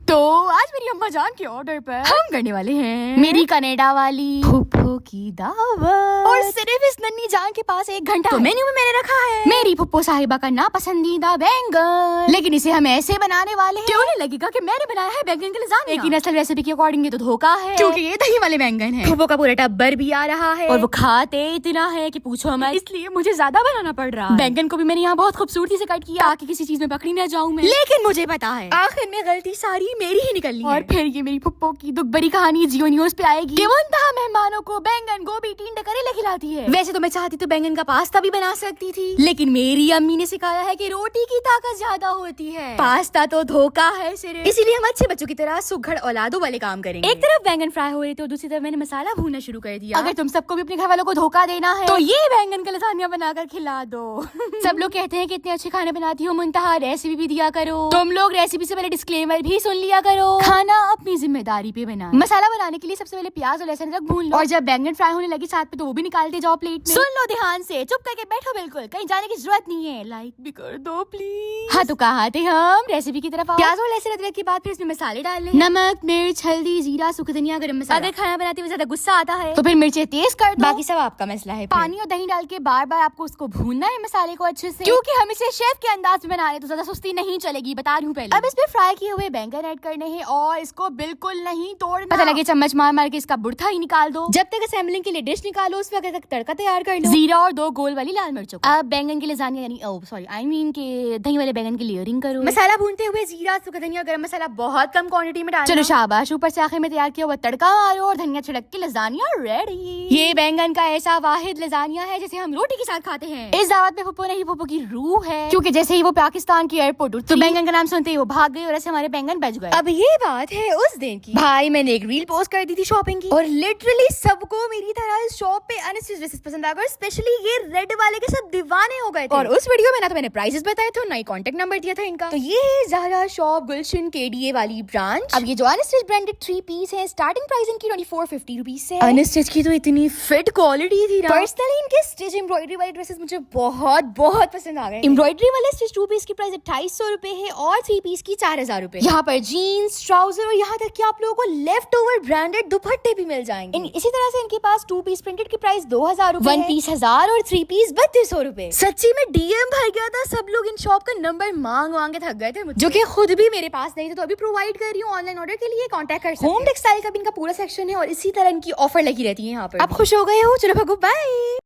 तो आज मेरी अम्मा जान के ऑर्डर पर हम करने वाले हैं मेरी कनाडा वाली फुप्पो की दावत। और सिर्फ इस नन्ही जान के पास 1 घंटा तो मेन्यू में मैंने रखा है मेरी फुप्पो साहिबा का नापसंदीदा बैंगन। लेकिन इसे हम ऐसे बनाने वाले हैं कि उन्हें लगेगा कि मैंने बनाया है बैंगन के लज़ानिया। लेकिन असल रेसिपी के अकॉर्डिंग ये तो धोखा है, क्योंकि ये दही वाले बैंगन है। फुप्पो का पूरा टब्बर भी आ रहा है और वो खाते इतना है कि पूछो मत, इसलिए मुझे ज्यादा बनाना पड़ रहा है। बैंगन को भी मैंने यहाँ बहुत खूबसूरती से कट किया ताकि किसी चीज में पकड़ी ना जाऊं मैं। लेकिन मुझे पता है आखिर में गलती सारी मेरी ही निकलनी है। और फिर ये मेरी फुप्पो की दुख भरी कहानी जियो न्यूज पे आएगी कि वो इंतहा मेहमानों को बैंगन गोभी टींडे करेले खिलाती है। वैसे तो मैं चाहती तो बैंगन का पास्ता भी बना सकती थी, लेकिन मेरी अम्मी ने सिखाया है कि रोटी की ताकत ज्यादा होती है, पास्ता तो धोखा है सिर्फ। इसीलिए हम अच्छे बच्चों की तरह सुघड़ औलादों वाले काम करेंगे। एक तरफ बैंगन फ्राई हो रहे थे और दूसरी तरफ मैंने मसाला भूनना शुरू कर दिया। अगर तुम सबको भी अपने घर वालों को धोखा देना है तो ये बैंगन का लज़ानिया बनाकर खिला दो। सब लोग कहते हैं कि इतने अच्छे खाने बनाती हो, मुंतहा रेसिपी भी दिया करो। तुम लोग रेसिपी से पहले डिस्क्लेमर भी सुन लिया करो। खाना अपनी जिम्मेदारी पे बनाओ। मसाला बनाने के लिए सबसे पहले प्याज और लहसुन अदरक भून लो, और जब बैंगन फ्राई होने लगी साथ पे तो वो भी निकालते जाओ प्लेट में। सुन लो ध्यान से, चुप करके बैठो, बिल्कुल कहीं जाने की जरूरत नहीं है। लाइक भी कर दो प्लीज। हाँ तो कहाँ थे हम, रेसिपी की तरफ आओ। प्याज और लहसुन अदरक के बाद फिर इसमें मसाले डाल लें, नमक मिर्च हल्दी जीरा सूखा धनिया गरम मसाला। अगर खाना बनाते हुए ज्यादा गुस्सा आता है तो फिर मिर्चें तेज कर दो, बाकी सब आपका मसला है। पानी और दही डाल के बार बार आपको उसको भूनना है मसाले को अच्छे से, क्योंकि हम इसे शेफ के अंदाज में बना रहे तो ज्यादा सुस्ती नहीं चलेगी, बता रही हूँ पहले। अब इसमें फ्राई किए हुए बैंगन ऐड करने हैं और इसको बिल्कुल नहीं तोड़ना। पता लगे चम्मच मार मार के इसका बुड़था ही निकाल दो। जब तक असेंबलिंग के लिए डिश निकालो उस वक्त तक तड़का तैयार कर लो, जीरा और 2 गोल वाली लाल मिर्चों। अब बैंगन के लज़ानिया यानी आई मीन के दही वाले बैंगन की लेयरिंग करो। मसाला भूनते हुए जीरा सूखा धनिया गरम मसाला बहुत कम क्वांटिटी में डालो। चलो शाबाश, ऊपर से आखिर में तैयार किया हुआ तड़का मारो और धनिया छिड़क के लज़ानिया रेडी। ये बैंगन का ऐसा वाहिद लज़ानिया है जिसे हम रोटी के साथ खाते हैं। इस दावत में फुप्पो नहीं, फुप्पो की रूह है, क्योंकि जैसे ही वो पाकिस्तान की एयरपोर्ट उतरी तो बैंगन का नाम सुनते ही वो भाग गई और ऐसे हमारे बैंगन बच गए। अब ये बात है उस दिन की, भाई मैंने एक रील पोस्ट कर दी थी शॉपिंग की, और लिटरली सबको मेरी तरह इस शॉप पे अनस्टिच्ड ड्रेसेस पसंद आ गए। स्पेशली ये रेड वाले के सब दीवाने हो गए थे। और उस वीडियो में ना तो मैंने प्राइसेस बताए थे, ना ही कांटेक्ट नंबर दिया था इनका। तो ये है ज़हरा शॉप गुलशन केडीए वाली ब्रांच। अब ये जो अनस्टिच्ड ब्रांडेड 3 पीस है, स्टार्टिंग प्राइस इनकी 2450 रुपीज से। अनस्टिच्ड की तो इतनी फिट क्वालिटी थी ना। पर्सनली इनके स्टिच एम्ब्रॉयडरी वाले ड्रेसेस मुझे बहुत बहुत पसंद आ गए। एम्ब्रॉयडरी वाले स्टिच 2 पीस की प्राइस 2800 रुपए है और 3 पीस की 4000 रुपए। यहाँ पर जीन्स ट्राउजर और यहाँ तक कि आप लोगों को लेफ्ट ओवर ब्रांडेड दुपट्टे भी मिल जाएंगे। इसी तरह से इनके पास 2 पीस प्रिंटेड की प्राइस 2000 रुपए, 1 पीस 1000 और 3 पीस 3200 रुपए। सच्ची में डीएम भर गया था, सब लोग इन शॉप का नंबर मांग के थक गए थे मुझे, जो कि खुद भी मेरे पास नहीं थे, तो अभी प्रोवाइड कर रही हूँ। ऑनलाइन ऑर्डर के लिए कांटेक्ट कर सकते हैं। होम टेक्सटाइल का भी इनका पूरा सेक्शन है और इसी तरह इनकी ऑफर लगी रहती है यहाँ पर। आप खुश हो गए हो? चलो भगो बाय।